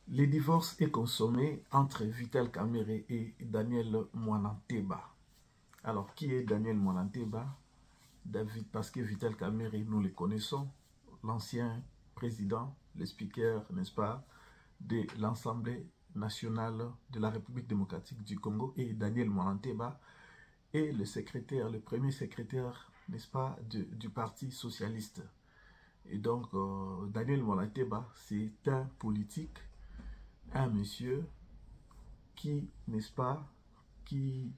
Les divorces est consommé entre Vital Kamerhe et Daniel Mwananteba. Alors, qui est Daniel Mwananteba? David, parce que Vital Kamerhe, nous le connaissons, l'ancien président, le speaker, n'est-ce pas, de l'Assemblée nationale de la République démocratique du Congo, et Daniel Mwananteba est le secrétaire, le premier secrétaire, n'est-ce pas, du Parti socialiste. Et donc, Daniel Mwananteba, c'est un politique, un monsieur qui, n'est-ce pas, qui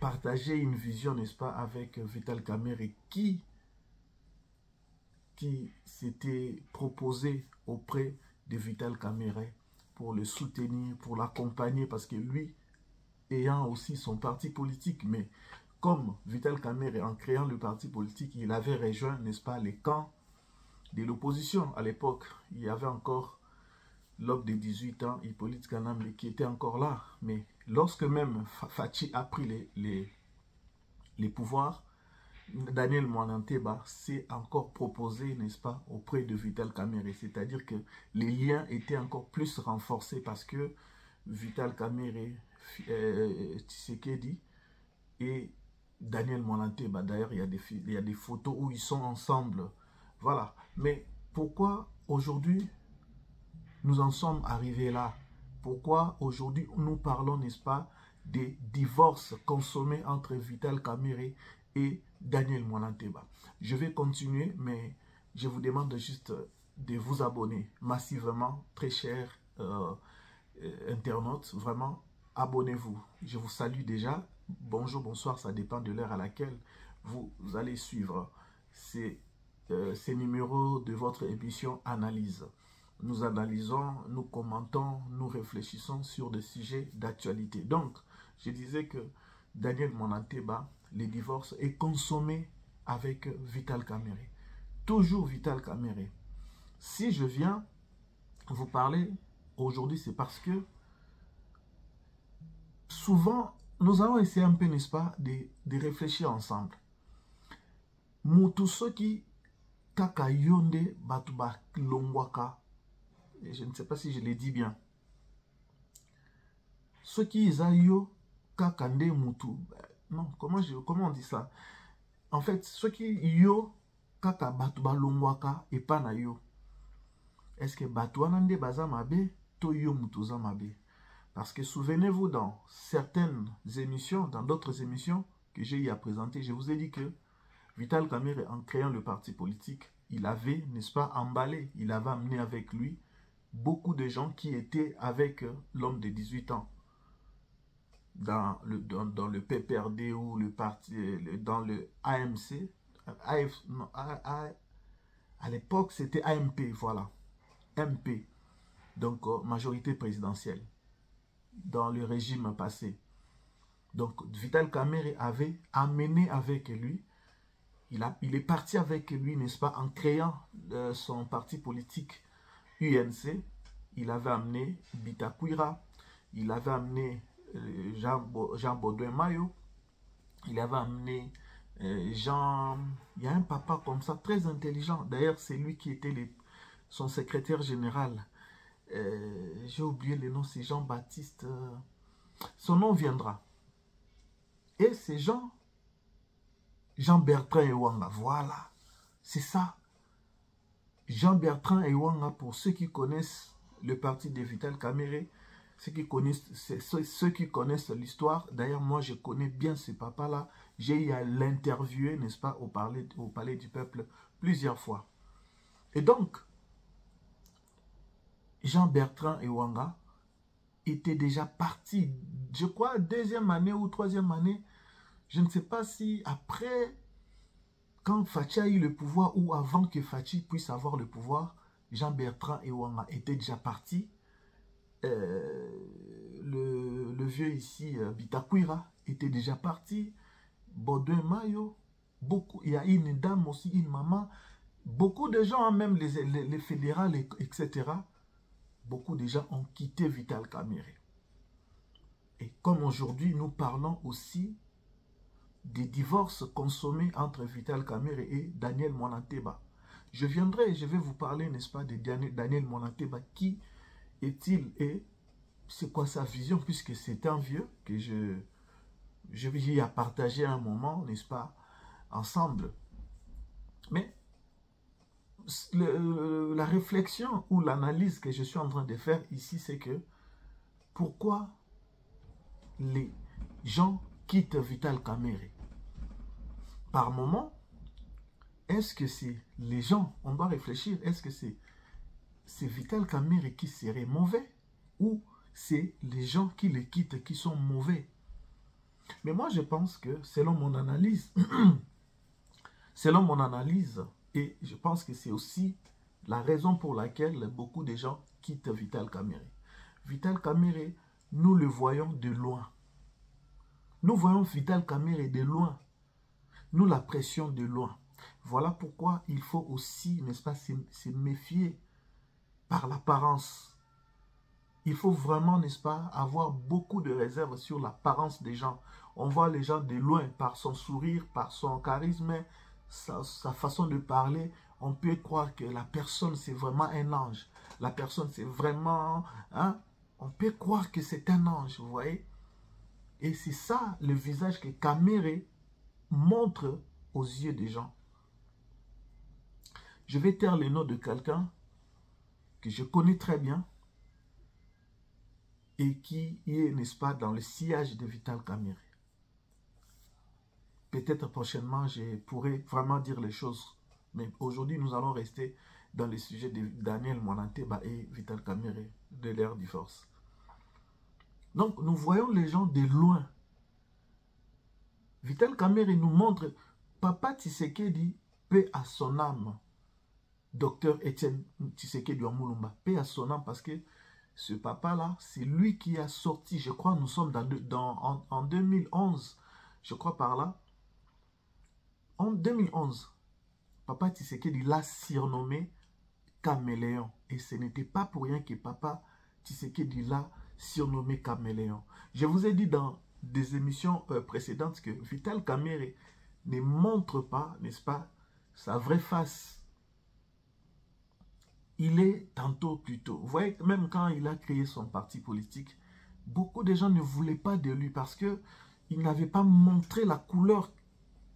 partageait une vision, n'est-ce pas, avec Vital Kamerhe, qui s'était proposé auprès de Vital Kamerhe pour le soutenir, pour l'accompagner, parce que lui, ayant aussi son parti politique, mais comme Vital Kamerhe, en créant le parti politique, il avait rejoint, n'est-ce pas, les camps de l'opposition. À l'époque, il y avait encore l'homme de 18 ans, Hippolyte Kanambe, qui était encore là. Mais lorsque même Fachi a pris les pouvoirs, Daniel Mwananteba s'est encore proposé, n'est-ce pas, auprès de Vital Kamerhe. C'est-à-dire que les liens étaient encore plus renforcés parce que Vital Kamerhe, Tshisekedi et Daniel Mwananteba, d'ailleurs, il y a des photos où ils sont ensemble. Voilà. Mais pourquoi aujourd'hui nous en sommes arrivés là? Pourquoi aujourd'hui nous parlons, n'est-ce pas, des divorces consommés entre Vital Kamerhe et Daniel Mwananteba? Je vais continuer, mais je vous demande juste de vous abonner massivement, très chers internautes. Vraiment, abonnez-vous. Je vous salue déjà. Bonjour, bonsoir, ça dépend de l'heure à laquelle vous allez suivre ces numéros de votre émission Analyse. Nous analysons, nous commentons, nous réfléchissons sur des sujets d'actualité. Donc, je disais que Daniel Mwananteba, les divorces, est consommé avec Vital Kamerhe. Toujours Vital Kamerhe. Si je viens vous parler aujourd'hui, c'est parce que souvent, nous allons essayer un peu, n'est-ce pas, de réfléchir ensemble. Mutu soki kaka yonde batuba longwaka. Je ne sais pas si je l'ai dit bien. Ceux qui yo kakande mutu. Non, comment on dit ça? En fait, ceux qui yo kaka batuba longwaka et pas na yo. Est-ce que batuanande baza mabe to yo mutu za mabe? Parce que souvenez-vous, dans certaines émissions, dans d'autres émissions que j'ai eu à présenter, je vous ai dit que Vital Kamerhe, en créant le parti politique, il avait, n'est-ce pas, emballé, il avait amené avec lui beaucoup de gens qui étaient avec l'homme de 18 ans dans le PPRD ou le parti, dans le AMC. À l'époque, c'était AMP, voilà. MP, donc majorité présidentielle, dans le régime passé. Donc, Vital Kamerhe avait amené avec lui, il est parti avec lui, n'est-ce pas, en créant son parti politique UNC. Il avait amené Bitakwira, il avait amené Jean Baudouin Mayo, il avait amené Jean... Il y a un papa comme ça, très intelligent. D'ailleurs, c'est lui qui était son secrétaire général. J'ai oublié le nom, c'est Jean-Baptiste. Son nom viendra. Et c'est Jean-Bertrand Ewanga. Voilà, c'est ça. Jean-Bertrand Ewanga, pour ceux qui connaissent le parti de Vital Kamerhe, ceux qui connaissent l'histoire. D'ailleurs, moi, je connais bien ce papa-là. J'ai eu à l'interviewer, n'est-ce pas, au Palais du Peuple plusieurs fois. Et donc, Jean-Bertrand Ewanga était déjà parti, je crois, deuxième année ou troisième année. Je ne sais pas si après, quand Fachi a eu le pouvoir ou avant que Fachi puisse avoir le pouvoir, Jean-Bertrand Ewanga était déjà parti. Le vieux ici, Bitakwira, était déjà parti. Baudouin Mayo, beaucoup. Il y a une dame aussi, une maman. Beaucoup de gens, même les fédérales, etc. Beaucoup de gens ont quitté Vital Kamerhe. Et comme aujourd'hui, nous parlons aussi des divorces consommés entre Vital Kamerhe et Daniel Mwananteba. Je viendrai et je vais vous parler, n'est-ce pas, de Daniel Mwananteba qui est-il et c'est quoi sa vision, puisque c'est un vieux que je vis à partager un moment, n'est-ce pas, ensemble. Mais la réflexion ou l'analyse que je suis en train de faire ici, c'est que pourquoi les gens quittent Vital Kamerhe? Par moment, est-ce que c'est les gens, on doit réfléchir, est-ce que c'est Vital Kamerhe qui serait mauvais ou c'est les gens qui les quittent qui sont mauvais? Mais moi, je pense que selon mon analyse, et je pense que c'est aussi la raison pour laquelle beaucoup de gens quittent Vital Kamerhe. Vital Kamerhe, nous le voyons de loin. Nous voyons Vital Kamerhe de loin. Nous l'apprécions de loin. Voilà pourquoi il faut aussi, n'est-ce pas, se méfier par l'apparence. Il faut vraiment, n'est-ce pas, avoir beaucoup de réserves sur l'apparence des gens. On voit les gens de loin par son sourire, par son charisme, sa façon de parler. On peut croire que la personne, c'est vraiment un ange. La personne, c'est vraiment... Hein, on peut croire que c'est un ange, vous voyez. Et c'est ça, le visage que Kamerhe montre aux yeux des gens. Je vais taire le nom de quelqu'un que je connais très bien et qui est, n'est-ce pas, dans le sillage de Vital Kamerhe. Peut-être prochainement, je pourrai vraiment dire les choses. Mais aujourd'hui, nous allons rester dans le sujet de Daniel Monanteba et Vital Kamerhe de l'ère du force. Donc, nous voyons les gens de loin. Vital Kamerhe nous montre, Papa Tshisekedi, paix à son âme. Docteur Etienne Tshisekedi Wamulumba, paix à son âme, parce que ce papa-là, c'est lui qui a sorti, je crois, nous sommes en 2011, je crois par là. En 2011, Papa Tshisekedi l'a surnommé Caméléon. Et ce n'était pas pour rien que Papa Tshisekedi l'a surnommé Caméléon. Je vous ai dit dans des émissions précédentes que Vital Kamerhe ne montre pas, n'est-ce pas, sa vraie face. Il est tantôt plutôt. Vous voyez, même quand il a créé son parti politique, beaucoup de gens ne voulaient pas de lui parce qu'il n'avait pas montré la couleur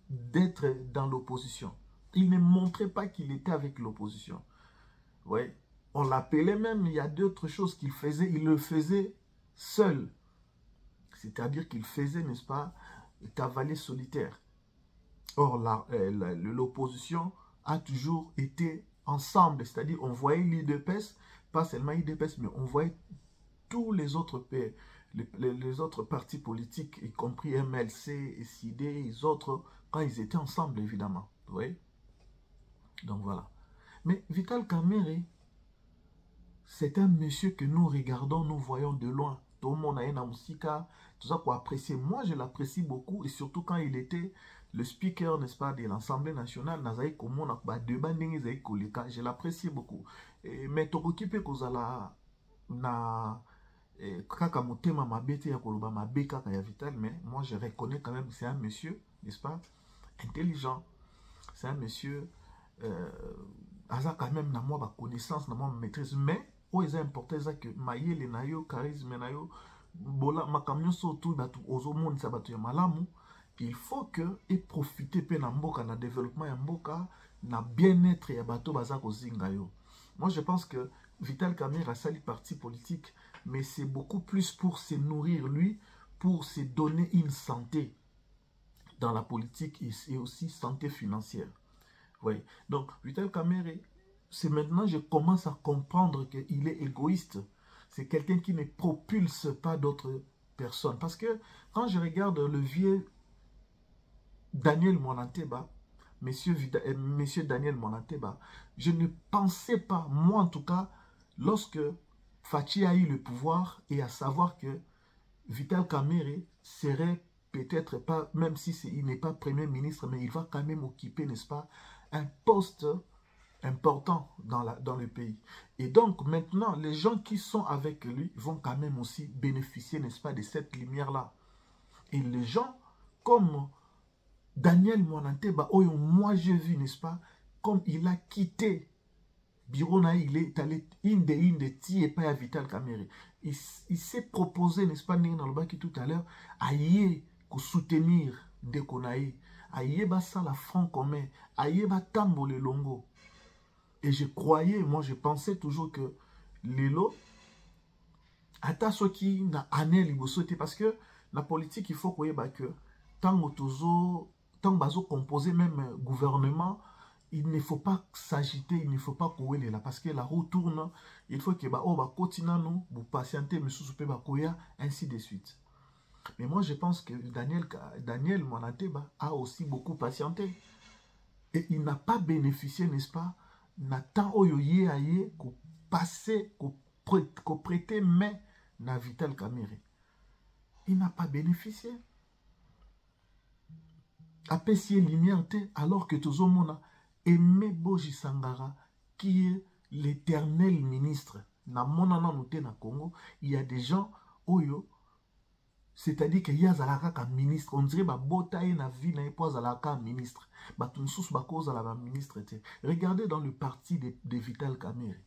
d'être dans l'opposition. Il ne montrait pas qu'il était avec l'opposition. Oui, on l'appelait même, il y a d'autres choses qu'il faisait, il le faisait seul. C'est-à-dire qu'il faisait, n'est-ce pas, cavalier solitaire. Or, l'opposition a toujours été ensemble, c'est-à-dire on voyait l'IDPS, pas seulement l'IDPS, mais on voyait tous les autres les autres partis politiques, y compris MLC, SID, les autres, quand ils étaient ensemble, évidemment. Vous voyez? Donc voilà. Mais Vital Kamerhe, c'est un monsieur que nous regardons, nous voyons de loin. Tout le monde a une musique, tout ça pour apprécier. Moi, je l'apprécie beaucoup, et surtout quand il était le speaker, n'est-ce pas, de l'Assemblée nationale, je l'apprécie beaucoup. Mais tu occupé na kaka motema mabete ya koloba mabe kaka ya Vital, mais moi je reconnais quand même que c'est un monsieur, n'est-ce pas, intelligent. C'est un monsieur aza quand même na moi ba connaissance, na moi maîtrise, mais o eza important eza que mayele na yo, charisme na yo, bola makamyo surtout batu ozomoni sa batu ya malamu. Il faut que et profiter pe na mboka na développement ya mboka na bien-être ya bato baza kozinga yo. Moi je pense que Vital Kamerhe a sali parti politique, mais c'est beaucoup plus pour se nourrir lui, pour se donner une santé dans la politique et aussi santé financière. Oui. Donc Vital Kamerhe, c'est maintenant je commence à comprendre qu'il est égoïste. C'est quelqu'un qui ne propulse pas d'autres personnes. Parce que quand je regarde le vieux Daniel Monanteba, monsieur Daniel Monanteba, je ne pensais pas, moi en tout cas, lorsque Fachi a eu le pouvoir, et à savoir que Vital Kamerhe serait peut-être pas, même si il n'est pas premier ministre, mais il va quand même occuper, n'est-ce pas, un poste important dans le pays. Et donc maintenant, les gens qui sont avec lui vont quand même aussi bénéficier, n'est-ce pas, de cette lumière-là. Et les gens comme Daniel Monanteba, moi j'ai vu, n'est-ce pas, comme il a quitté bureau na il est allé inde ti et pas à Vital Kamerhe. Il s'est proposé, n'est-ce pas, dans le baki tout à l'heure, à y soutenir de Konaï, à y ça la front commun, à y tambo le longo. Et je croyais, moi je pensais toujours que Lelo, ata soki na année libosote, parce que la politique il faut que tant bazo composer même gouvernement, il ne faut pas s'agiter, il ne faut pas courir là, parce que la roue tourne, il faut que continue nous patienter, mais sous ainsi de suite. Mais moi je pense que Daniel Monateba a aussi beaucoup patienté. Et il n'a pas bénéficié, n'est-ce pas, Nathan Oyoye Aye, qu'on passait, qu'on prêtait main na Vital Kamerhe. Il n'a pas bénéficié. Apessier lumière, alors que tout le monde a Aimé Boji Sangara, qui est l'éternel ministre. Na monana noté na Congo, il y a des gens, Oyo, c'est-à-dire qu'il y a un ministre, on dirait que na vie na pas un ministre. Ministre. Regardez dans le parti de Vital Kamerhe.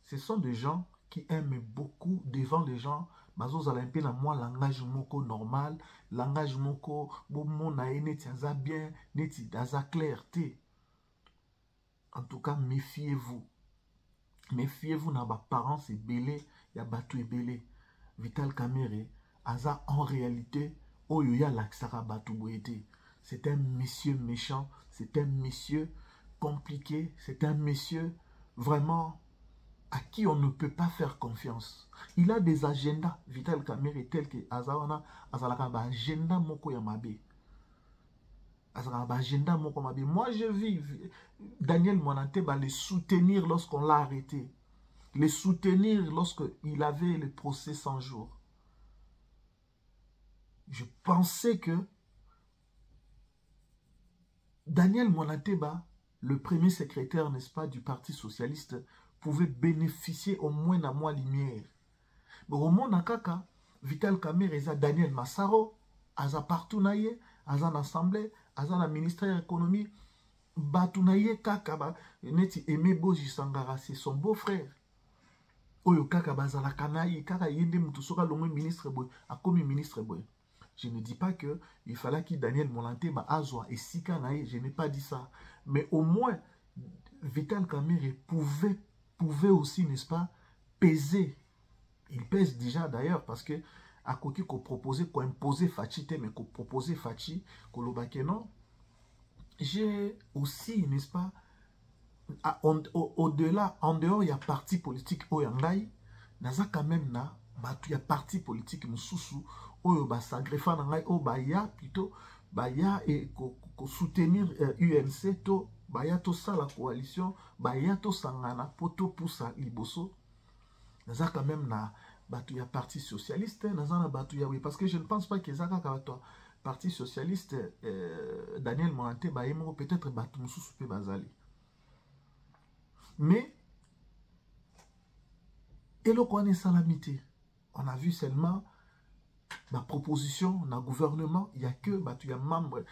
Ce sont des gens qui aiment beaucoup devant les gens. Bazo zalampe na moi langage moko normal, langage moko bon na neti aza bien, neti aza clarté. En tout cas, méfiez-vous. Méfiez-vous na ba parents c'est belé, ya batu e belé. Vital Kamerhe aza en réalité oyoya laksara batu boete. C'est un monsieur méchant, c'est un monsieur compliqué, c'est un monsieur vraiment à qui on ne peut pas faire confiance. Il a des agendas, Vital Kamerhe, tels que Azawana, Azalaka ba agenda moko yamabe. Azalaka ba agenda moko yamabe. Moi, je vis Daniel Monateba le soutenir lorsqu'on l'a arrêté. Le soutenir lorsqu'il avait le procès 100 jours. Je pensais que Daniel Monateba, le premier secrétaire, n'est-ce pas, du Parti Socialiste, pouvait bénéficier au moins d'un mois lumière. Mais au moins, Nakaka, Vital Kamerhe, Daniel Massaro, Aza partout naye, Aza en assemblée, Aza na ministère de l'économie, Batounaye Kaka, Neti Aimé Boji Sangara, c'est son beau-frère. Oyo Kaka Bazala Kanaye, Kaka Yende Mutusoka, le ministre boy, a commis ministre boy. Je ne dis pas que il fallait que Daniel Monateba Azwa et Sika naye, je n'ai pas dit ça. Mais au moins, Vital Kamerhe pouvait aussi, n'est-ce pas, peser. Il pèse déjà d'ailleurs parce que à côté qu'on proposait, qu'on imposait Fachi, mais qu'on proposait Fachi, qu'on l'obake non. J'ai aussi, n'est-ce pas, au-delà, en dehors, il y a parti politique Oyangai, naza quand même na, il y a parti politique Moussoussou, Oyo Basagrefa Nangai, Obaya, plutôt, Baya et soutenir UNC, to, Baya to ça la coalition, Baya to Sangana, poto poussa Liboso, naza quand même na, il y a parti socialiste, naza na Batu oui, parce que je ne pense pas que Zaka Kawato. Parti socialiste, Daniel Monateba, peut-être Batu Moussoussou pe Bazali. Mais, et le quoi salamité, on a vu seulement la proposition dans le gouvernement, il n'y a que il y a membre,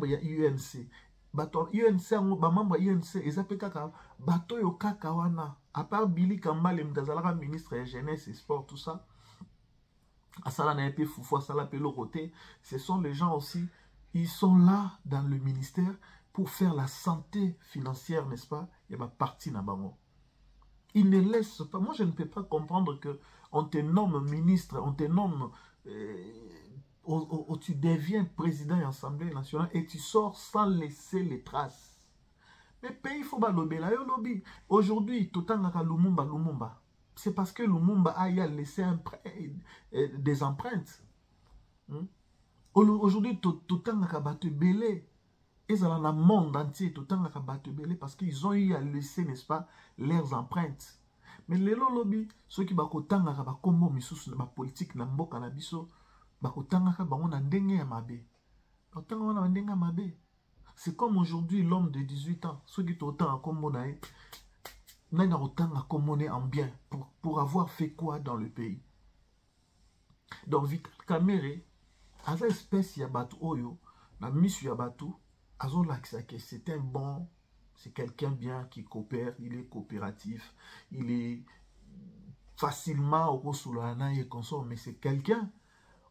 il y a UNC. UNC, membre UNC, et ça peut être bateau yo kakawana, à part Billy Kambale, le ministre de Jeunesse et Sport, tout ça. Asala na épée foufou, Asala pe l'oroté, ce sont les gens aussi, ils sont là dans le ministère pour faire la santé financière, n'est-ce pas? Et ma partie na bango. Ils ne laissent pas. Moi, je ne peux pas comprendre que on te nomme ministre, on te nomme, tu deviens président de l'Assemblée nationale et tu sors sans laisser les traces. Mais pays, il faut pas lobby là, lobby. Aujourd'hui, tout le temps, Lumumba. C'est parce que Lumumba a laissé des empreintes. Aujourd'hui, tout le temps, il a belé. Et ça dans le monde entier, tout le temps, parce qu'ils ont eu à laisser, n'est-ce pas, leurs empreintes. Mais les lobby, ceux qui ont comme la politique, la politique, c'est comme aujourd'hui l'homme de 18 ans, ceux qui ont autant à commoner, n'a autant à commoner en bien pour avoir fait quoi dans le pays. Donc, Vital Kamerhe, à cette espèce, il y a Batu Oyo, la mission Yabatu, c'est un bon C'est quelqu'un bien qui coopère, il est coopératif, il est facilement au Kosulana et consort, mais c'est quelqu'un,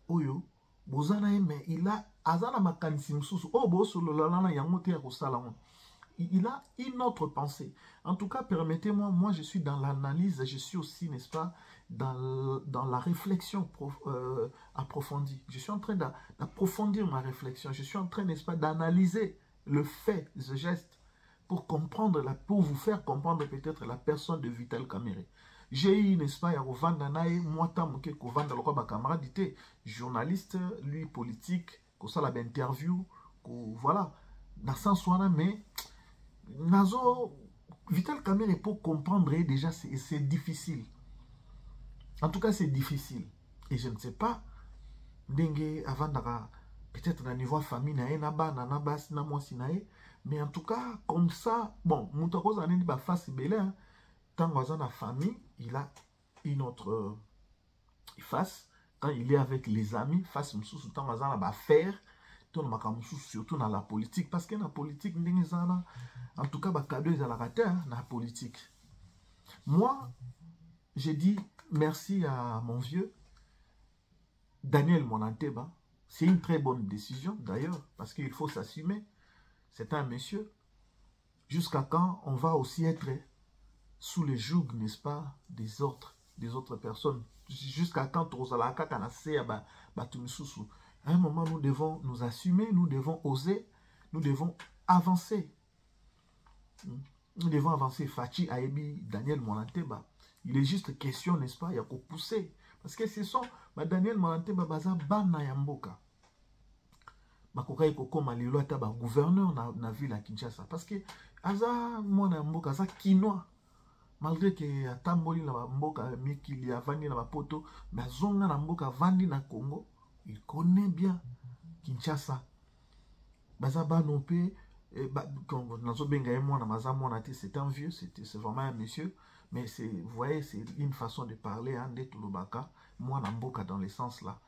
Oyo, Bozana, mais il a Azana Makansim Sous, Oh, Bosulana, Yamote Rosalamon. Il a une autre pensée. En tout cas, permettez-moi, moi je suis dans l'analyse, je suis aussi, n'est-ce pas, dans la réflexion approfondie. Je suis en train d'approfondir ma réflexion. Je suis en train, n'est-ce pas, d'analyser le fait, ce geste, pour comprendre, pour vous faire comprendre peut-être la personne de Vital Kamerhe. J'ai eu, n'est-ce pas, Yarovanda Nae, moi, Tamuke, Kovanda, le camarade, journaliste, lui, politique, qu'on ça la interview, voilà, dans ce sens, mais Nazo, Vital Kamerhe, pour comprendre déjà, c'est difficile. En tout cas, c'est difficile. Et je ne sais pas, avant peut-être dans niveau famille, mais en tout cas, comme ça, bon, Moutako Zané dit face belé, tant que la famille, il a une autre face. Quand il est avec les amis, face Moussou, tant que la faire, surtout dans la politique, parce que dans la politique, en tout cas, cadeau est à la rater dans la politique. Moi, j'ai dit merci à mon vieux Daniel Monanteba. C'est une très bonne décision d'ailleurs, parce qu'il faut s'assumer. C'est un monsieur. Jusqu'à quand on va aussi être sous le joug, n'est-ce pas, des autres personnes. Jusqu'à quand à un moment, nous devons nous assumer, nous devons oser, nous devons avancer. Nous devons avancer. Fachi Aebi, Daniel Monanteba. Il est juste question, n'est-ce pas, il y a qu'à pousser. Parce que ce sont, Daniel Monanteba, baza bana yamboka. Bakoka yoko malilo ataba gouverneur na ville à Kinshasa. Parce que, aza mona yamboka, aza kinois. Malgré que atamboli na mboka, mikili ya vandi na bapoto, mais azonga na mboka vandi na Congo, il connaît bien Kinshasa. Baza banompe, c'est un vieux, c'est vraiment un monsieur, mais vous voyez, c'est une façon de parler, hein, d'être Lubaka, moi Namboka dans le sens là.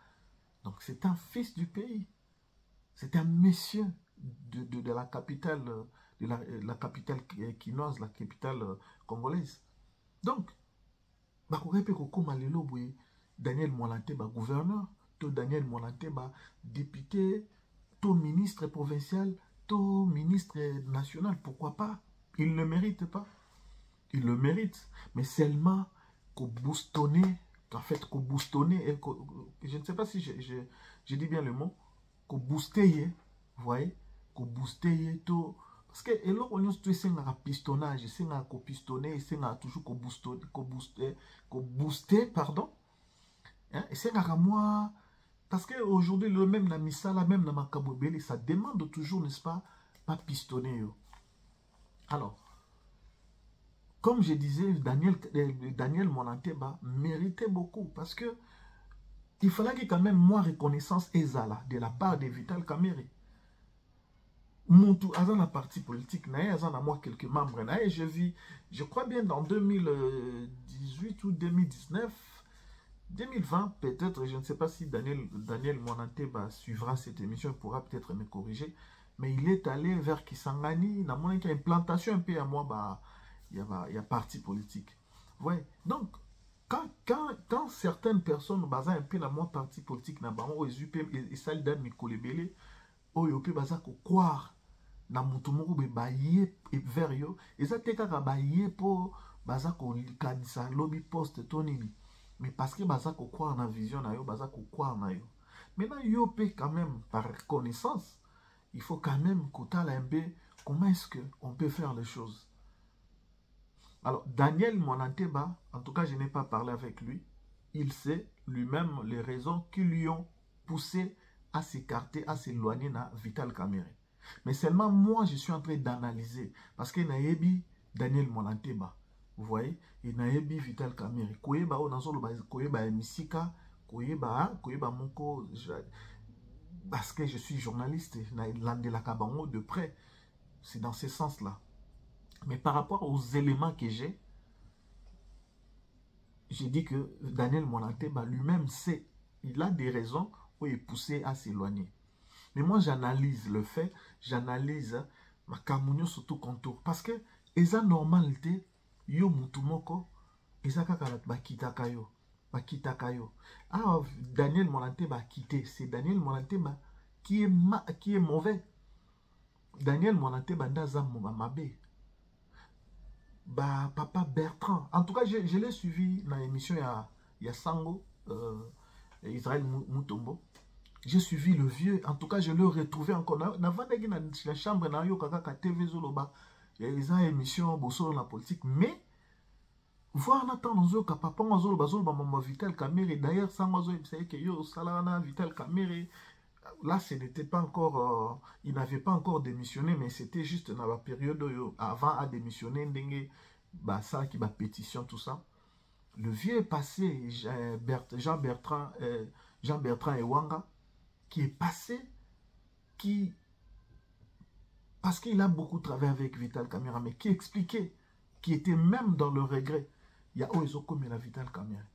Donc c'est un fils du pays, c'est un monsieur de la capitale, de la capitale quinoise, la capitale congolaise. Donc, Daniel Monanteba gouverneur, Daniel Monanteba député, ministre provincial, ministre national, pourquoi pas? Il ne le mérite pas. Il le mérite. Mais seulement qu'au boustonner, en fait, qu'au boustonner, je ne sais pas si je dis bien le mot, qu'au booster, vous voyez, qu'au booster, tout. Parce que, et là, on a un pistonnage, c'est un pistonner, c'est toujours qu'au booster, pardon. Hein, et c'est un moi. Parce qu'aujourd'hui, le même na misala, même na makabobele, ça demande toujours, n'est-ce pas, pas pistonner. Alors, comme je disais, Daniel Monanteba méritait beaucoup. Parce que il fallait que quand même, moi, reconnaissance ezala de la part de Vital Kamerhe. Montou, dans la partie politique, à moi quelques membres, je crois bien dans 2018 ou 2019, 2020, peut-être, je ne sais pas si Daniel Monanteba suivra cette émission, il pourra peut-être me corriger, mais il est allé vers Kisangani, il y a une plantation un peu à moi, il y a parti politique. Ouais. Donc, quand certaines personnes basent un peu dans mon parti politique, et ça donne mes collègues, ils peuvent croire na mutu moko be baye vers yo eza te kaka baye po baza ko kanisa lobby post to nini, mais parce que baza ko croire na vision na yo, baza ko croire na yo. Maintenant yo pe quand même par connaissance, il faut quand même kotala un peu comment est-ce que on peut faire les choses. Alors Daniel Monanteba, en tout cas je n'ai pas parlé avec lui, il sait lui-même les raisons qui lui ont poussé à s'écarter, à s'éloigner de Vital Kamerhe. Mais seulement moi, je suis en train d'analyser. Parce que Naebi Daniel Monanteba, vous voyez, et Naebi Vital Kamerhe. Koyeba Misika, Koyeba Moko, parce que je suis journaliste, Landela Kabango de près. C'est dans ce sens-là. Mais par rapport aux éléments que j'ai dit que Daniel Monanteba lui-même sait, il a des raisons où il est poussé à s'éloigner. Mais moi, j'analyse le fait, j'analyse makamunyo surtout contour. Parce que, eza normalité, yo mutumoko, eza kaka bakitaka yo. Bakitaka yo. Ah, Daniel Monanteba a quitté. C'est Daniel Monanteba qui est mauvais. Daniel Monanteba ndaza mabe. Bah, papa Bertrand. En tout cas, je l'ai suivi dans l'émission il y a Sango, Israël Moutombo. J'ai suivi le vieux. En tout cas, je l'ai retrouvé encore. Dans la chambre, dans la TV Zoloba, il y a une émission sur la politique. Mais, voir en attendant que papa Zoloba, Vital Kamere. D'ailleurs, Sango, vous savez que yo, Salana, Vital Kamere. Là, ce n'était pas encore, il n'avait pas encore démissionné, mais c'était juste dans la période avant à démissionner, ça qui va pétition, tout ça. Le vieux est passé, Jean-Bertrand Ewanga, qui est passé, parce qu'il a beaucoup travaillé avec Vital Kamere, mais qui expliquait, qui était même dans le regret. Il y a Oezoko mais la Vital Kamere.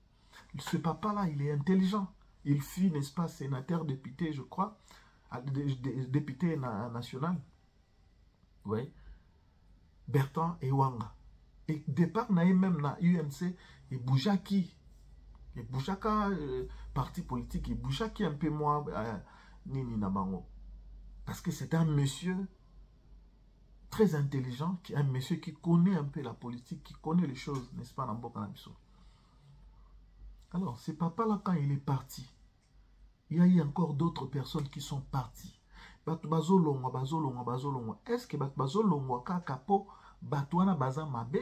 Ce papa-là, il est intelligent. Il fut, n'est-ce pas, sénateur, député, je crois, député national. Oui. Bertrand Ewanga. Et départ, même dans UNC, et Boujaki. Et Boujaka, parti politique, et Boujaki un peu moins, Nini Nabango. Parce que c'est un monsieur très intelligent, un monsieur qui connaît un peu la politique, qui connaît les choses, n'est-ce pas, dans Bokanamiso. Alors, ce papa-là, quand il est parti, il y a eu encore d'autres personnes qui sont parties. Est-ce que bazolongwa kakapo batwana baza mabe?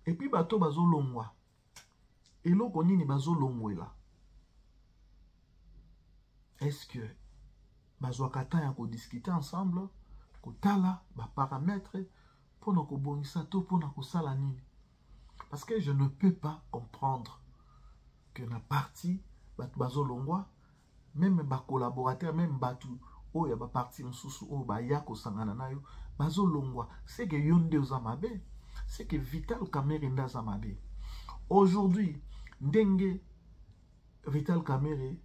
Et puis bato bazolongwa. Et l'eau konini bazolongwela. Est-ce que bazwakata ya ko discuter ensemble, ko tala ba paramètres pour na ko bongisa to pour na ko sala nini? Parce que je ne peux pas comprendre que na parti bazolongwa, même ba collaborateur, même batu o ya ba parti msusu o ba yako sangana nayo bazolongwa. C'est que yonde uzamabe, c'est que Vital Kamere ndaza mabe. Aujourd'hui, ndenge Vital Kamere,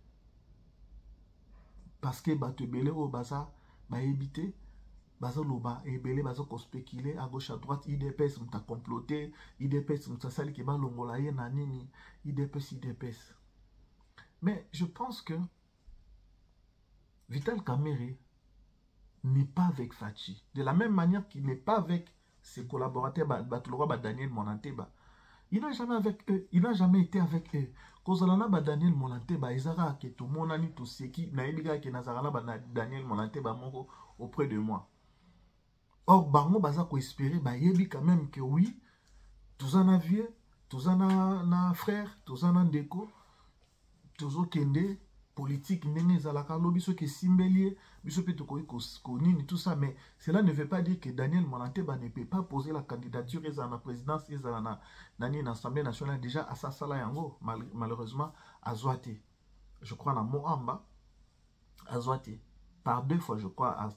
parce que batu belé o baza ba éviter baza loba ebele baza ko spéculer à gauche à droite, IDPS mta comploter, IDPS mta sali ke ba longola ye na nini, IDPS. Mais je pense que Vital Kamere n'est pas avec Fachi. De la même manière qu'il n'est pas avec ses collaborateurs, Daniel Monanteba. Il n'a jamais avec eux. Il n'a jamais été avec eux. Kozalana Daniel Monanteba, Izara, que tout le monde a dit tout ce qui n'a pas été Daniel Monanteba auprès de moi. Or, Bango Baza ko espérer, yebi quand même que oui, tous en a vieux, tous en a frère, tous en a déco, tous en kende. Politique, tout ça, mais cela ne veut pas dire que Daniel Monanteba ne peut pas poser la candidature à la présidence et à l'Assemblée nationale déjà à Sassala Yango, malheureusement, à Zouate. Je crois dans Mohamba, à Zouate. Par 2 fois, je crois, à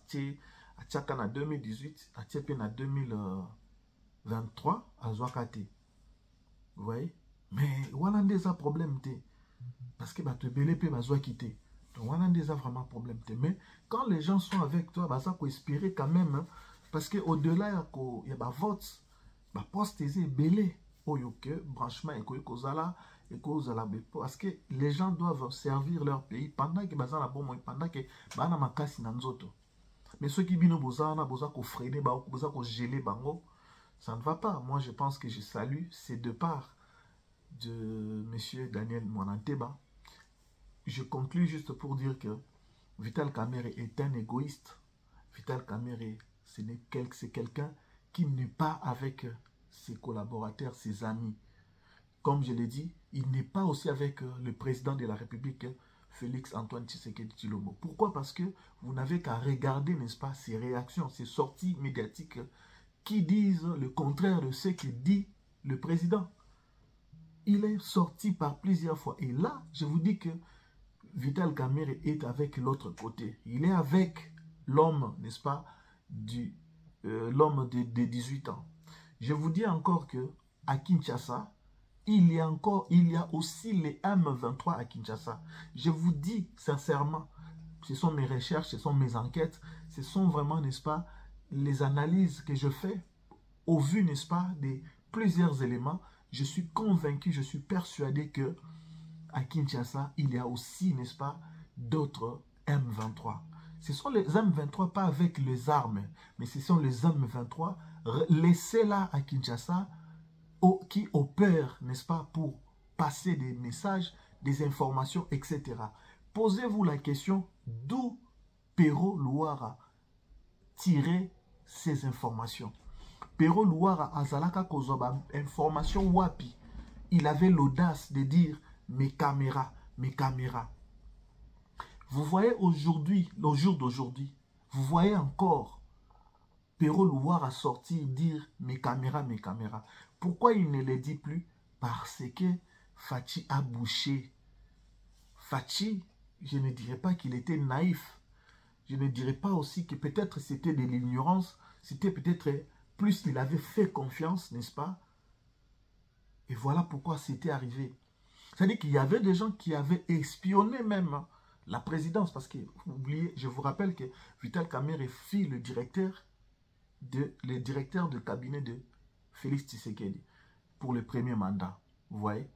Tchakana en 2018, à Tchepen en 2023, à Zouakate. Vous voyez? Mais voilà des problèmes. Parce que tu belé pe bazwa quitter. Donc on a déjà vraiment problème. Mais quand les gens sont avec toi, ça faut espérer quand même. Hein, parce que au-delà il y a des votes, des postes belé. Branchement et parce que les gens doivent servir leur pays pendant que bazan la bombe, pendant que bana makasi nanzoto. Mais ceux qui bino bozana boza ko freiner boza ko geler bango, ça ne va pas. Moi je pense que je salue ces deux parts de monsieur Daniel Monanteba. Je conclue juste pour dire que Vital Kamere est un égoïste. Vital Kamere, c'est quelqu'un qui n'est pas avec ses collaborateurs, ses amis. Comme je l'ai dit, il n'est pas aussi avec le président de la République, Félix Antoine Tshisekedi Tshilombo. Pourquoi? Parce que vous n'avez qu'à regarder, n'est-ce pas, ses réactions, ses sorties médiatiques qui disent le contraire de ce que dit le président. Il est sorti par plusieurs fois. Et là, je vous dis que Vital Kamere est avec l'autre côté. Il est avec l'homme, n'est-ce pas, l'homme de 18 ans. Je vous dis encore que à Kinshasa, il y a aussi les M23 à Kinshasa. Je vous dis sincèrement, ce sont mes recherches, ce sont mes enquêtes, ce sont vraiment, n'est-ce pas, les analyses que je fais, au vu, n'est-ce pas, de plusieurs éléments, je suis convaincu, je suis persuadé que à Kinshasa, il y a aussi, n'est-ce pas, d'autres M23. Ce sont les M23, pas avec les armes, mais ce sont les M23 laissés là à Kinshasa qui opèrent, n'est-ce pas, pour passer des messages, des informations, etc. Posez-vous la question d'où Pero Luara tirait ces informations. Pero Luara azalaka kozoba information wapi. Il avait l'audace de dire mes caméras, mes caméras. Vous voyez aujourd'hui, au jour d'aujourd'hui, vous voyez encore Pero Luara sortir dire mes caméras, mes caméras. Pourquoi il ne les dit plus? Parce que Fachi a bouché. Fachi, je ne dirais pas qu'il était naïf. Je ne dirais pas aussi que peut-être c'était de l'ignorance. C'était peut-être plus il avait fait confiance, n'est-ce pas? Et voilà pourquoi c'était arrivé. C'est-à-dire qu'il y avait des gens qui avaient espionné même la présidence. Parce que, oubliez, je vous rappelle que Vital Kamerhe fut le directeur de cabinet de Félix Tshisekedi pour le premier mandat. Vous voyez?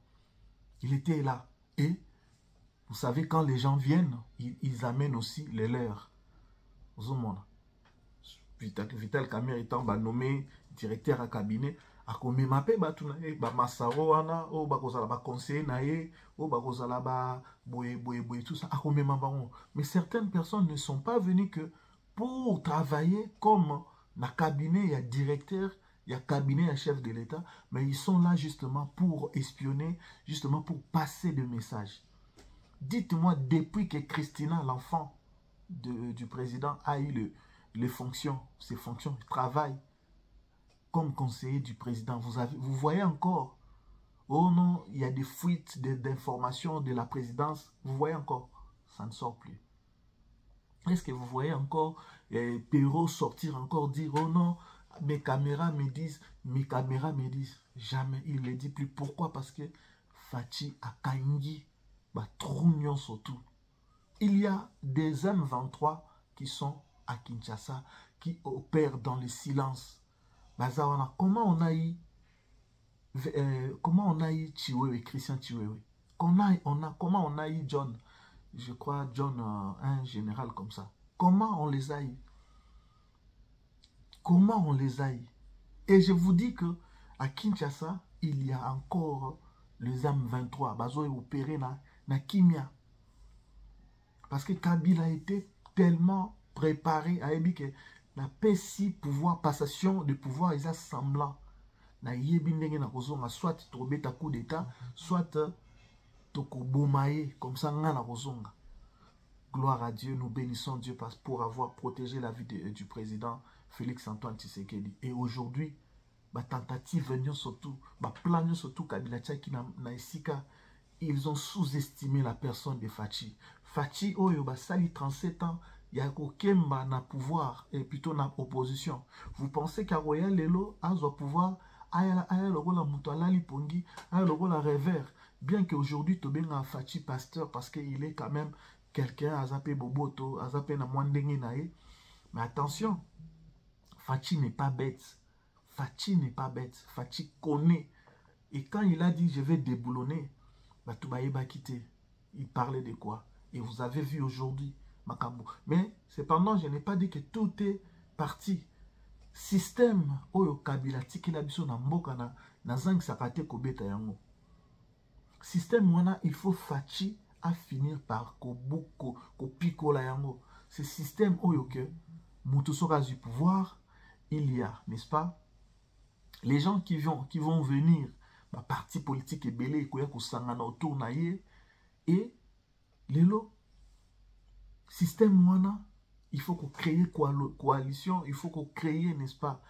Il était là. Et vous savez, quand les gens viennent, ils amènent aussi les leurs. Au monde. Vital Kamerhe étant nommé directeur à cabinet, a commis ma paix, masaro wana, o bakozala ba conseiller nae, o bakozala ba boye tout ça, a commis ma baron. Mais certaines personnes ne sont pas venues que pour travailler comme na cabinet, il y a directeur, il y a cabinet, il y a chef de l'État, mais ils sont là justement pour espionner, justement pour passer des messages. Dites-moi, depuis que Christina, l'enfant du président, a eu ses fonctions, travail comme conseiller du président, vous voyez encore, oh non, il y a des fuites d'informations de la présidence, vous voyez encore, ça ne sort plus. Est-ce que vous voyez encore Pero sortir encore dire, oh non, mes caméras me disent, mes caméras me disent, jamais, il ne le dit plus. Pourquoi? Parce que Fachi a kangi, trognon surtout. Il y a des M23 qui sont à Kinshasa, qui opèrent dans le silence. Comment on a eu Chiwewe, Christian Chiwewe? Comment on a eu John? Je crois John, un général comme ça. Comment on les a eu? Comment on les a eu? Et je vous dis que à Kinshasa, il y a encore les M23. Bazo est opéré na Kimia. Parce que Kabila a été tellement préparé à dire que la PSI, pouvoir, passation de pouvoir, ils ont semblant. Na yebi ndenge na kozonga, soit tobeta coup d'état, soit tokobomaye, comme ça nga na kozonga. Gloire à Dieu, nous bénissons Dieu pour avoir protégé la vie du président Félix Antoine Tshisekedi. Et aujourd'hui, ma tentative venant surtout, ma plan surtout Kabila Tchaki na Isika, ils ont sous-estimé la personne de Fachi. Fachi, oyo basali 37 ans, il y a Kemba na pouvoir et plutôt na opposition. Vous pensez qu'à Royal Lelo a le pouvoir, aya le rôle à Moutala Lipongi, aya le rôle à Revers. Bien qu'aujourd'hui, tu bien Fachi pasteur parce qu'il est quand même quelqu'un à zappé Boboto, à zappé na Mwandenge nae. Mais attention, Fachi n'est pas bête. Fachi n'est pas bête. Fachi connaît. Et quand il a dit je vais déboulonner, Batoubaïba quitté. Il parlait de quoi? Et vous avez vu aujourd'hui Makambo. Mais cependant, je n'ai pas dit que tout est parti. Système oyo Kabila tikela biso na mboka na zang sakate kobeta yango. Système wana il faut Fachi à finir par kopikola yango. Ce système oyo que Moutoussora du pouvoir, il y a, n'est-ce pas? Les gens qui vont venir, parti politique et belé, koya kusangana autour na ye, et lelo système wana, il faut qu'on crée coalition, il faut qu'on crée, n'est-ce pas,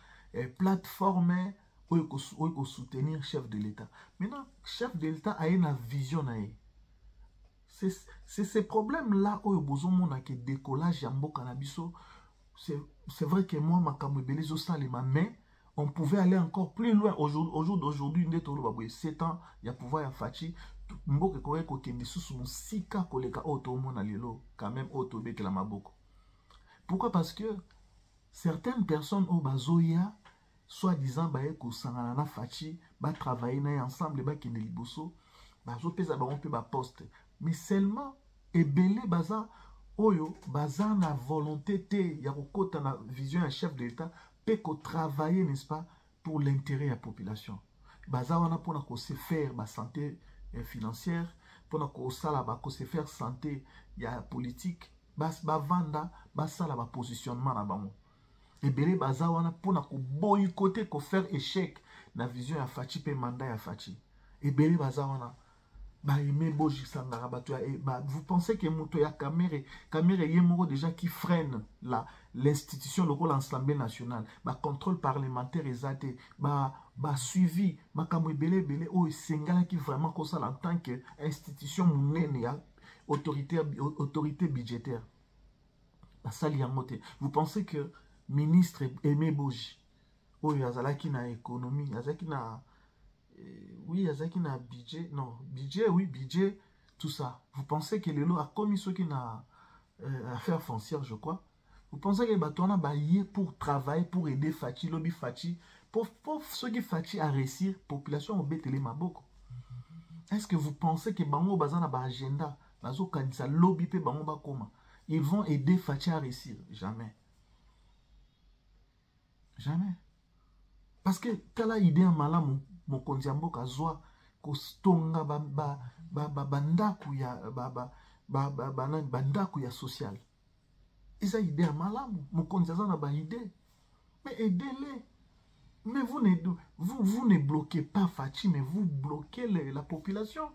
plateforme pour soutenir le chef de l'État. Maintenant, le chef de l'État a une vision. C'est ces problèmes-là où il y a un décollage en Canabiso. C'est vrai que moi, mais on pouvait aller encore plus loin. Au jour d'aujourd'hui, 7 ans, il y a pouvoir à Fachi. Pourquoi? Parce que certaines personnes au bazoya, soi-disant, ko sangana fachi, ba travailler na ensemble, ba kende liboso, bazo pesa ba on peut ba poste. Mais seulement, ebele baza, oyo, baza na volonté te, ya kokota na vision un chef de l'État, peut ko travailler, n'est-ce pas, pour l'intérêt de la population. Baza wana pona ko se faire ba santé financière, pona ko sala ba ko se faire santé ya politique, ba vanda, ba sala ba positionnement na bango. Ebele baza wana pona ko boycotter, ko faire échec na vision ya Fachi pe mandat ya Fachi. Ebele baza wana ba aimé Boji Sangara bato vous pensez que moto ya Kamere yemoro déjà qui freine l'institution local l'Assemblée nationale, ba contrôle parlementaire ezate, ba suivi, makambo ebele o sengala qui vraiment comme ça en tant que institution munene ya autorité budgétaire. Ba sali yangote. Vous pensez que ministre Aimé Boji o yazalaki na économie, yazalaki na oui, Yazaki na budget, non, budget, oui, budget, tout ça. Vous pensez que les lots a commis ce qui n'a affaires foncières, je crois. Vous pensez que Batona baillé pour travailler, pour aider Fachi, lobby Fachi, pour ceux qui Fachi à réussir, population au Bétélé Maboko. Est-ce que vous pensez que Bango Bazana ba agenda, Bazo Kanisa, lobby pe Bango Bakoma, ils vont aider Fachi à réussir? Jamais. Jamais. Parce que tala idée en malamou. Mokonzi mboka zwa kostonga bandaku ya bandaku ya social. Eza idée malamu, mokonzi azana ba idée. Mais aidez-les. Mais vous ne bloquez pas Fachi, mais vous bloquez la population.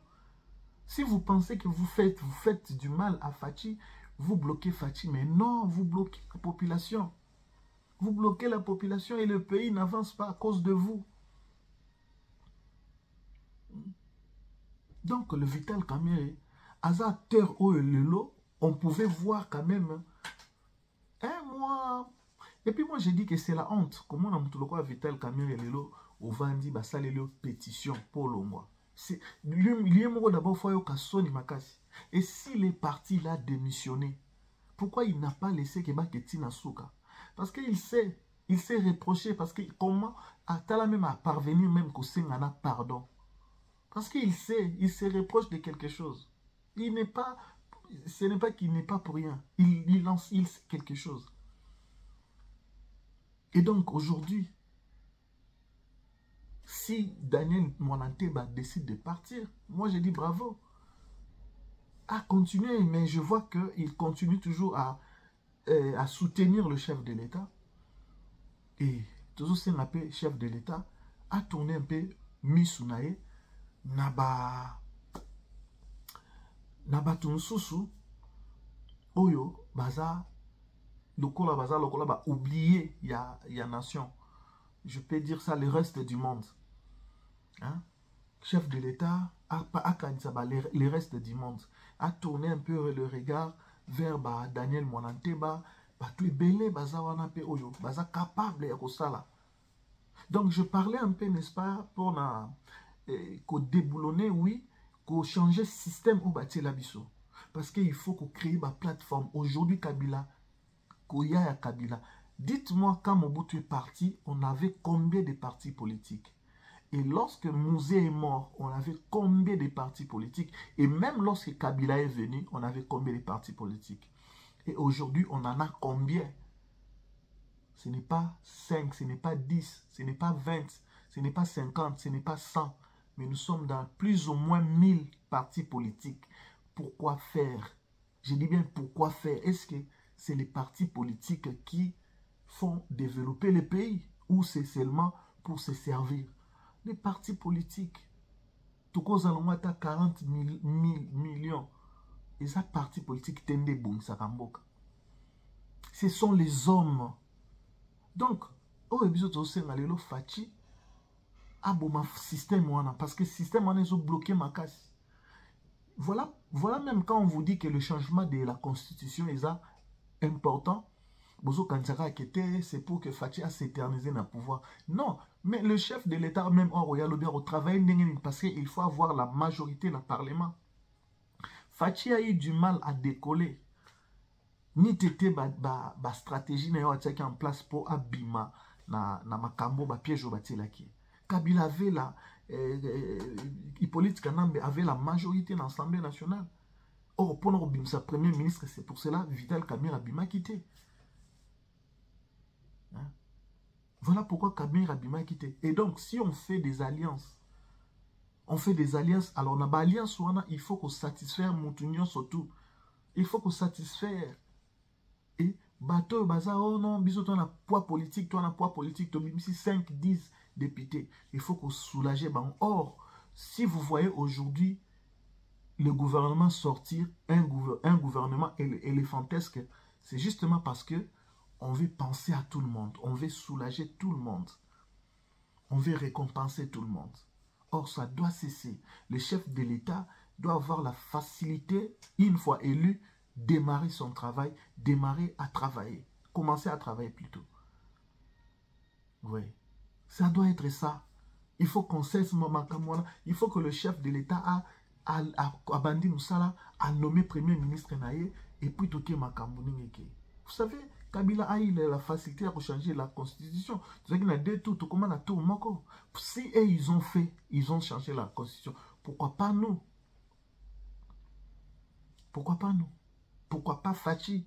Si vous pensez que vous faites du mal à Fachi, vous bloquez Fachi, mais non, vous bloquez la population. Vous bloquez la population et le pays n'avance pas à cause de vous. Donc, le Vital Kamerhe, Aza terre au lelo, on pouvait voir quand même un mois. Et puis moi, j'ai dit que c'est la honte. Comment on a montré quoi Vital Kamerhe lelo, au Vandi, ça les pétition pour le mois. C'est lui, d'abord, faut que makasi. Et s'il est parti là démissionner, pourquoi il n'a pas laissé Kebaketi Nasuka? Parce qu'il s'est reproché, parce que comment a-t-elle même à parvenir même qu'au Sengana pardon? Parce qu'il se reproche de quelque chose. Ce n'est pas qu'il n'est pas pour rien. Il sait quelque chose. Et donc aujourd'hui, si Daniel Mwananteba décide de partir, moi je dis bravo. À continuer, mais je vois qu'il continue toujours à soutenir le chef de l'État. Et toujours c'est un peu chef de l'État, a tourné un peu Misunae. Naba tunsusu oyo baza lokola ba oublié ya nation. Je peux dire ça, le reste du monde. Hein? Chef de l'État a le reste du monde a tourné un peu le regard vers Daniel Mwananteba, tout belé baza wana pe oyo baza capable ya kosala. Donc je parlais un peu, n'est-ce pas, pour qu'on déboulonner, oui, qu'on changer système au bâti la biso. Parce qu'il faut qu'on crée une plateforme. Aujourd'hui, Kabila, Koya Kabila. Dites-moi, quand Mobutu est parti, on avait combien de partis politiques? Et lorsque Mouzé est mort, on avait combien de partis politiques? Et même lorsque Kabila est venu, on avait combien de partis politiques? Et aujourd'hui, on en a combien? Ce n'est pas 5, ce n'est pas 10, ce n'est pas 20, ce n'est pas 50, ce n'est pas 100. Mais nous sommes dans plus ou moins 1000 partis politiques. Pourquoi faire? Je dis bien pourquoi faire? Est-ce que c'est les partis politiques qui font développer le pays? Ou c'est seulement pour se servir? Les partis politiques, tout cause à l'ombre à 40 millions. Et ça, partis politiques, ce sont les hommes. Donc, au début, Fachi, aboma système wana, parce que le système wana ils ont bloqué ma casse. Voilà même quand on vous dit que le changement de la constitution est important. Bozo Kansaka c'est pour que Fachi a s'éterniser dans le pouvoir. Non, mais le chef de l'État même au Royal Lobby au travail parce qu'il faut avoir la majorité dans le Parlement. Fachi a eu du mal à décoller. ni tete ba stratégie na yo atiaki en place pour abima na makambo ba piège au batelaki. Kabila avait la Hippolyte Kanambe avait la majorité dans l'Assemblée nationale. Or pour nous sa premier ministre, c'est pour cela Vital Kamerhe abima quitté. Hein? Voilà pourquoi Kamerhe abima quitté. Et donc si on fait des alliances, alors on a ba alliance il faut qu'on satisfaire Moutounion surtout. Il faut qu'on satisfaire. Et bateau baza oh non, bisous toi on a poids politique, toi on a poids politique, toi même si 5 10 députés, il faut qu'on soulager. Or, si vous voyez aujourd'hui le gouvernement sortir, un gouvernement éléphantesque, c'est justement parce que on veut penser à tout le monde, on veut soulager tout le monde, on veut récompenser tout le monde. Or, ça doit cesser. Le chef de l'État doit avoir la facilité, une fois élu, démarrer son travail, démarrer à travailler, commencer à travailler plutôt. Oui, ça doit être ça. Il faut qu'on cesse Makamwana. Il faut que le chef de l'État a Bandi Moussala a nommé premier ministre Naye et puis toke Makambouni. Vous savez, Kabila a eu la facilité à changer la constitution. Tu sais qu'il y a deux tours, comment la tour moko. Si eux, ils ont changé la constitution, pourquoi pas nous? Pourquoi pas nous? Pourquoi pas Fachi?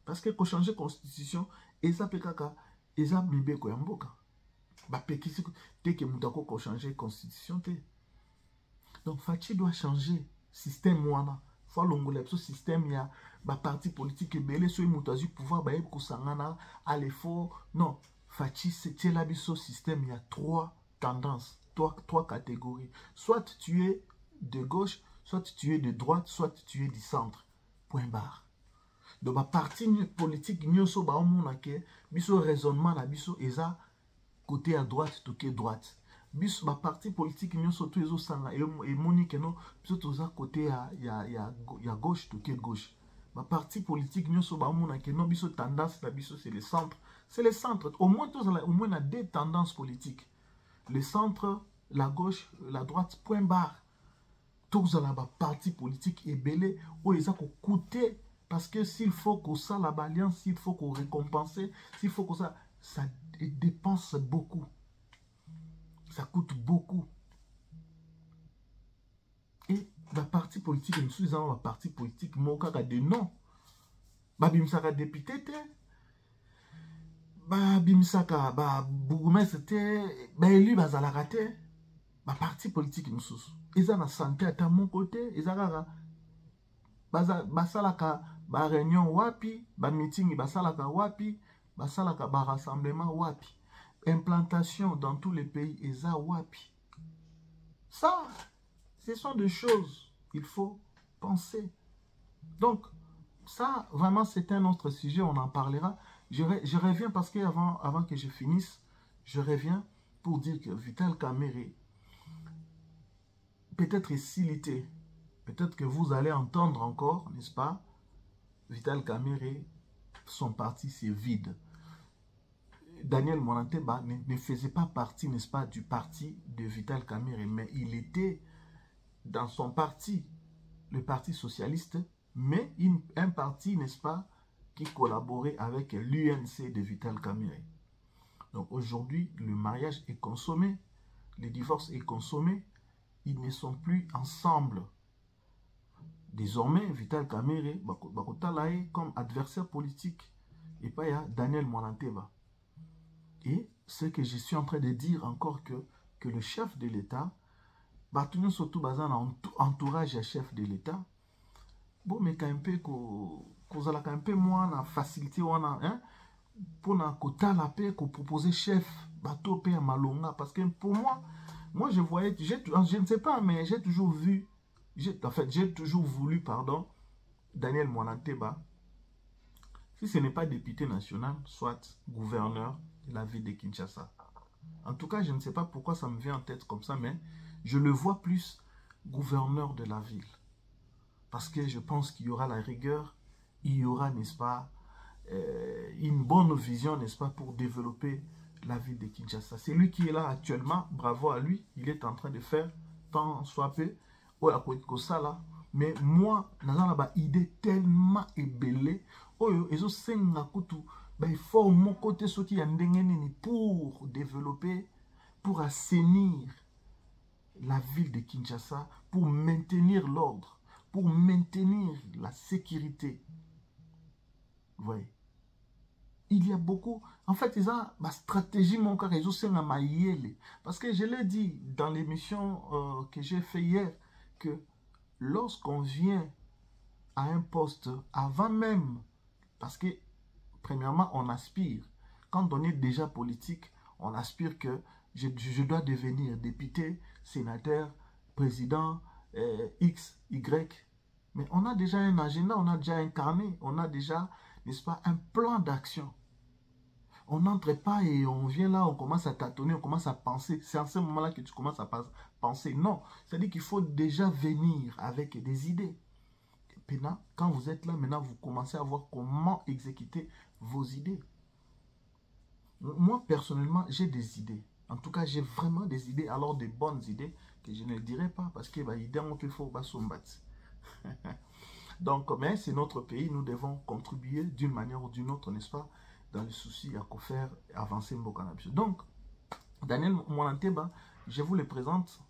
Parce que pour changer la constitution, Eza Pekaka, Eza Mibeko Yamboka. Bah, Pekisi, dès que Moutako pour changer la constitution, donc Fachi doit changer système ouana. Faut l'ongolais, ce système, il y a bah, parti politique et belé, soit Moutazu pouvoir, bah, Kusangana, à l'effort. Non, Fachi, c'est l'abisso système, il y a trois tendances, trois catégories. Soit tu es de gauche, soit tu es de droite, soit tu es du centre. Point barre. Donc, bah, parti politique, nyoso ba omonake, biso raisonnement la biso eza côté à droite, toke droite. Biso ba parti politique nyoso to ezo sanga et monique no, biso toza côté ya gauche, toke gauche. Ba parti politique nyoso ba omonake no, biso tendance la biso c'est le centre. C'est le centre. Au moins on a deux tendances politiques. Le centre, la gauche, la droite, point barre. Tous la parti politique est belé, ou ils ont coûté. Parce que s'il faut qu'on ça la alliance, s'il faut qu'on récompense, s'il faut qu'on ça dépense beaucoup. Ça coûte beaucoup. Et la partie politique, nous sommes la partie politique, moka de non. Bimsaka député, Bimsaka, Bougoumès, élu, Bazalakate, parti politique, nous sommes. Ils ont la santé à mon côté, ils ont basalaka ba réunion wapi, ba meeting basalaka wapi, basalaka ba rassemblement wapi, implantation dans tous les pays eza wapi. Ça, ce sont des choses il faut penser. Donc ça vraiment c'est un autre sujet, on en parlera. Je reviens parce que avant que je finisse, je reviens pour dire que Vital Kamerhe peut-être silité. Peut-être que vous allez entendre encore, n'est-ce pas? Vital Kamerhe, son parti, c'est vide. Daniel Monanteba ne faisait pas partie, n'est-ce pas, du parti de Vital Kamerhe, mais il était dans son parti, le Parti socialiste, mais un parti, n'est-ce pas, qui collaborait avec l'UNC de Vital Kamerhe. Donc aujourd'hui, le mariage est consommé, le divorce est consommé, ils ne sont plus ensemble. Désormais, Vital Kamerhe, comme adversaire politique, et pas il y a Daniel Monanteba. Et ce que je suis en train de dire encore que le chef de l'État, tout surtout bazan entourage à chef de l'État, bon, mais quand un peu moins la facilité, pour na kota la paix, qu'on proposait chef, bateau paix à Malonga, parce que pour moi je voyais, je ne sais pas, mais j'ai toujours vu, j'ai toujours voulu, Daniel Monanteba, si ce n'est pas député national, soit gouverneur de la ville de Kinshasa. En tout cas, je ne sais pas pourquoi ça me vient en tête comme ça, mais je le vois plus gouverneur de la ville. Parce que je pense qu'il y aura la rigueur, il y aura, n'est-ce pas, une bonne vision, n'est-ce pas, pour développer la ville de Kinshasa. C'est lui qui est là actuellement, bravo à lui, il est en train de faire tant soit peu, mais moi, j'ai une idée tellement ébellée, oyo ezo senga kutu ba effort mon côté ce qui a ndengeni pour développer, pour assainir la ville de Kinshasa, pour maintenir l'ordre, pour maintenir la sécurité. Vous voyez, il y a beaucoup. En fait, ils ont ma stratégie, mon cas, ils ont ma yele. Parce que je l'ai dit dans l'émission que j'ai fait hier, que lorsqu'on vient à un poste, avant même, parce que premièrement, on aspire, quand on est déjà politique, on aspire que je dois devenir député, sénateur, président, X, Y. Mais on a déjà un agenda, on a déjà incarné, on a déjà, n'est-ce pas, un plan d'action. On n'entre pas et on vient là, on commence à tâtonner, on commence à penser. C'est à ce moment-là que tu commences à penser. Non, c'est-à-dire qu'il faut déjà venir avec des idées. Et maintenant, quand vous êtes là, maintenant, vous commencez à voir comment exécuter vos idées. Moi, personnellement, j'ai des idées. En tout cas, j'ai vraiment des idées, alors des bonnes idées, que je ne dirai pas, parce que l'idée, on peut faire battre. Donc, mais c'est notre pays, nous devons contribuer d'une manière ou d'une autre, n'est-ce pas, dans le souci à faire avancer Mbokanabio. Donc, Daniel Monanteba, je vous le présente,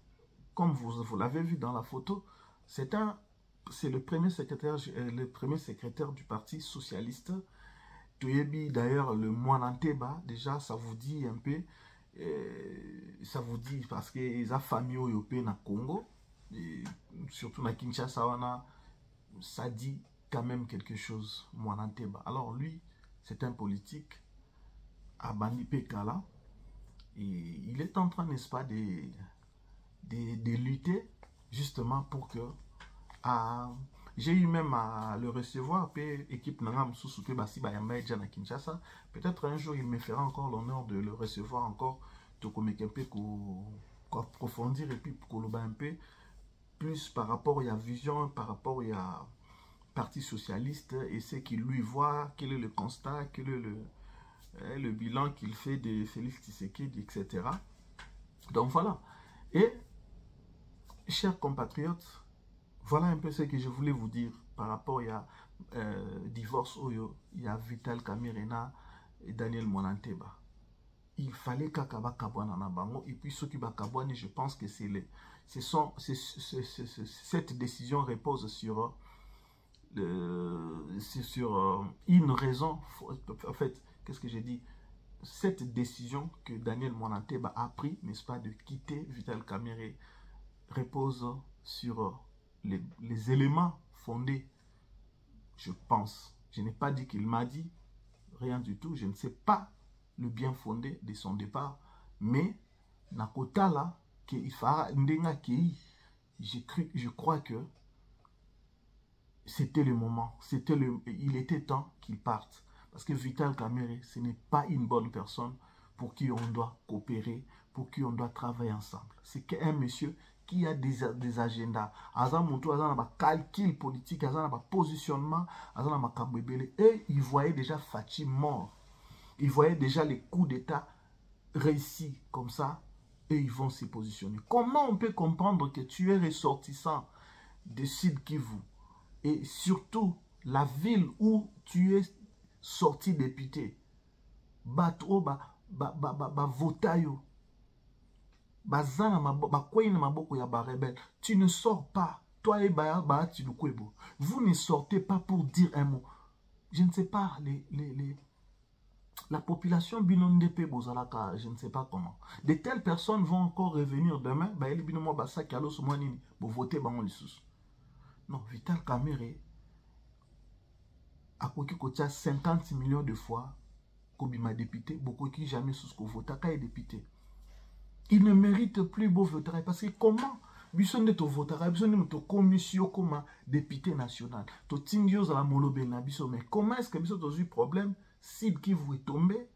comme vous l'avez vu dans la photo, c'est le premier secrétaire du Parti Socialiste. D'ailleurs, le Monanteba, déjà, ça vous dit un peu, ça vous dit, parce que les familles européennes na Congo, et surtout na Kinshasa, ça dit quand même quelque chose, Monanteba. Alors lui, c'est un politique à Bani Pekala, et il est en train, n'est-ce pas, de lutter justement pour que j'ai eu même à le recevoir, équipe Nangam Sousoupe Basi Bayamba Djana Kinshasa. Peut-être un jour il me fera encore l'honneur de le recevoir encore, pour approfondir et puis pour un peu plus par rapport à la vision, par rapport à Parti Socialiste et ce qu'il lui voit, quel est le constat, quel est le bilan qu'il fait de Félix Tshisekedi, etc. Donc voilà. Et, chers compatriotes, voilà un peu ce que je voulais vous dire par rapport à divorce Oyo, il y a Vital Kamerhe et Daniel Monanteba. Il fallait qu'Akaba Kabouana na bango, et puis ceux qui Bakabouane, je pense que cette décision repose sur une raison. En fait, qu'est-ce que j'ai dit? Cette décision que Daniel Monanteba a pris, n'est-ce pas, de quitter Vital Kamerhe, repose sur les éléments fondés, je pense. Je n'ai pas dit qu'il m'a dit, rien du tout. Je ne sais pas le bien fondé de son départ, mais Nakota là, je crois que c'était le moment, il était temps qu'il parte. Parce que Vital Kamerhe, ce n'est pas une bonne personne pour qui on doit coopérer, pour qui on doit travailler ensemble. C'est un monsieur qui a des agendas. Calcul politique, positionnement, et il voyait déjà Fachi mort. Il voyait déjà les coups d'État réussis comme ça, et ils vont se positionner. Comment on peut comprendre que tu es ressortissant de Sud Kivu, et surtout la ville où tu es sorti député, votayo, tu ne sors pas, toi et vous ne sortez pas pour dire un mot. Je ne sais pas, la population binondepe bozalaka, je ne sais pas comment. De telles personnes vont encore revenir demain, voter bango lisusu. Non, Vital Kamerhe a coûté 50 millions de fois Kobima député, beaucoup qui jamais sous ce qu'on vote est député. Il ne mérite plus beau voter parce que comment Bisson de ton voter, Bisson de ton commission comme député national, ton tingio à la molobe na Bisson, mais comment est-ce que Bisson a eu problème si qui vous est tombé?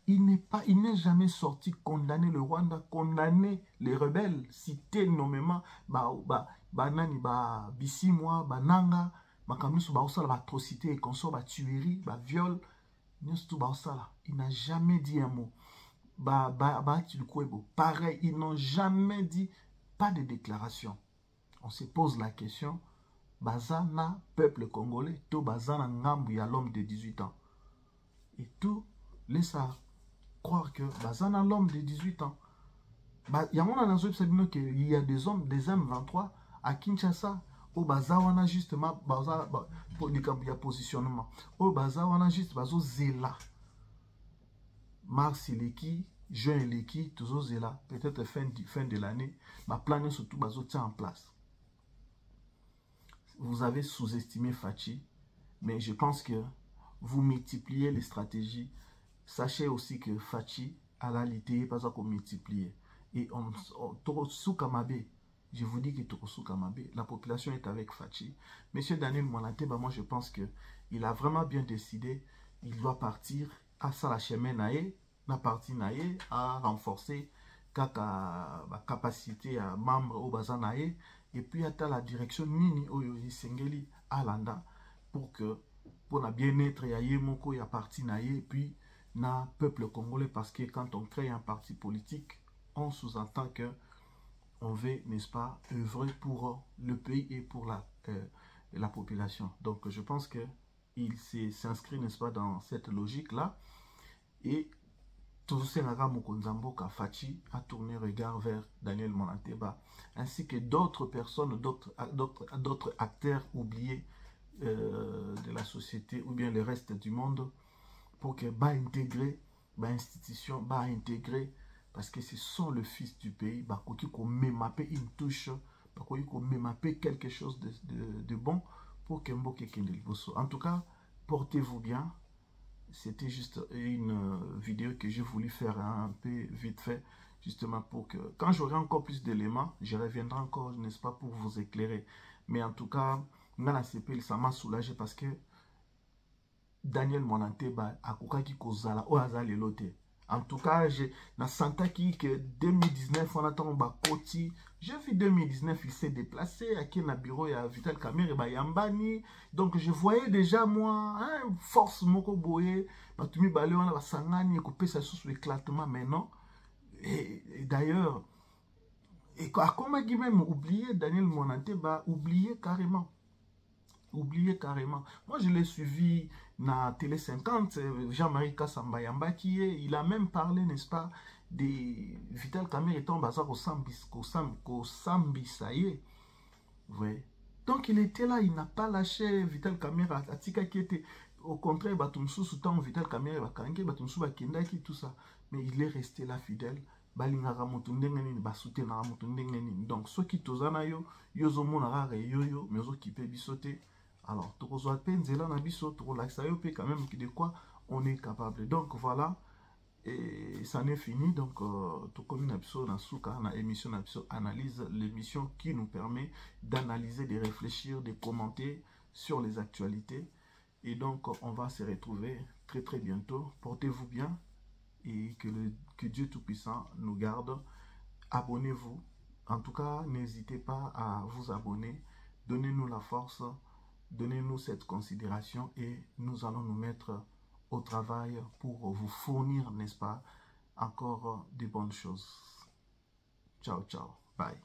Il n'est jamais sorti condamner le Rwanda, condamner les rebelles, citer nommément Banani, Bissimwa, Bananga, Makamusu, atrocité et consort, tuerie, viol, il n'a jamais dit un mot. Pareil, ils n'ont jamais dit, pas de déclaration. On se pose la question, bazana peuple congolais, to bazana ngambu ya l'homme de 18 ans. Et tout laisse à croire que bazana l'homme de 18 ans. Il y a des hommes, des M23 à Kinshasa, au bazawana justement, pour le positionnement, au bazawana juste bazo zela. Mars leki, juin leki, toujours zela, peut-être fin de l'année, ma plan surtout bazo tient en place. Vous avez sous-estimé Fachi, mais je pense que vous multipliez les stratégies. Sachez aussi que Fachi a la lité, pas qu'on multiplier. Et Torosu Kamabe, je vous dis que Torosu Kamabe, la population est avec Fachi. Monsieur Daniel Monate, moi je pense qu'il a vraiment bien décidé. Il doit partir à Salachemé Naé, na partie Naé, à renforcer la capacité à membre au Bazan Naé, et puis à la direction Nini Oyo Sengeli Alanda, pour la bien-être, il y a Yemoko, il y a parti Naé, et puis na peuple congolais, parce que quand on crée un parti politique, on sous-entend que on veut, n'est-ce pas, œuvrer pour le pays et pour la population. Donc, je pense qu'il s'inscrit, n'est-ce pas, dans cette logique-là. Et Toussenara Mokonzamboka Fachi a tourné regard vers Daniel Monateba, ainsi que d'autres personnes, d'autres acteurs oubliés de la société ou bien le reste du monde, pour que intégrer, institution, intégrer, parce que ce sont le fils du pays, qu'on mémappe une touche, qu'on mémappe quelque chose de bon pour que Mboke Kendeliboso. En tout cas, portez-vous bien. C'était juste une vidéo que j'ai voulu faire un peu vite fait, justement pour que, quand j'aurai encore plus d'éléments, je reviendrai encore, n'est-ce pas, pour vous éclairer. Mais en tout cas, ça m'a soulagé parce que Daniel Monateba a kokaki kozala o azali lote. En tout cas, na sentaki que 2019 on attend bakoti. J'ai vu 2019 il s'est déplacé à na bureau ya Vital Kamerhe ba yambani. Donc je voyais déjà moi force moko boye batumi balé wana basangani ko pesa sous éclatement maintenant. Et d'ailleurs comment qui même oublier Daniel Monateba, oublier carrément. Oubliez carrément. Moi, je l'ai suivi na Télé 50, Jean-Marie Kassamba Yambaki, il a même parlé, n'est-ce pas, de Vital Kamerhe étant bazar au Sambi, ça y est. Ouais. Donc, il était là, il n'a pas lâché Vital Kamerhe, Atika qui était, au contraire, Batumsou, sous temps, Vital Kamerhe, Bakange, Batumsou, Bakendaki, tout ça. Mais il est resté là fidèle. Donc, ceux qui tozana yo, yozo monara yo, mais ceux qui peuvent bisoter. Alors, quand même de quoi on est capable. Donc voilà, et ça n'est fini. Donc, tout comme une émission analyse, l'émission qui nous permet d'analyser, de réfléchir, de commenter sur les actualités. Et donc, on va se retrouver très très bientôt. Portez-vous bien et que Dieu Tout-Puissant nous garde. Abonnez-vous. En tout cas, n'hésitez pas à vous abonner. Donnez-nous la force. Donnez-nous cette considération et nous allons nous mettre au travail pour vous fournir, n'est-ce pas, encore de bonnes choses. Ciao, ciao. Bye.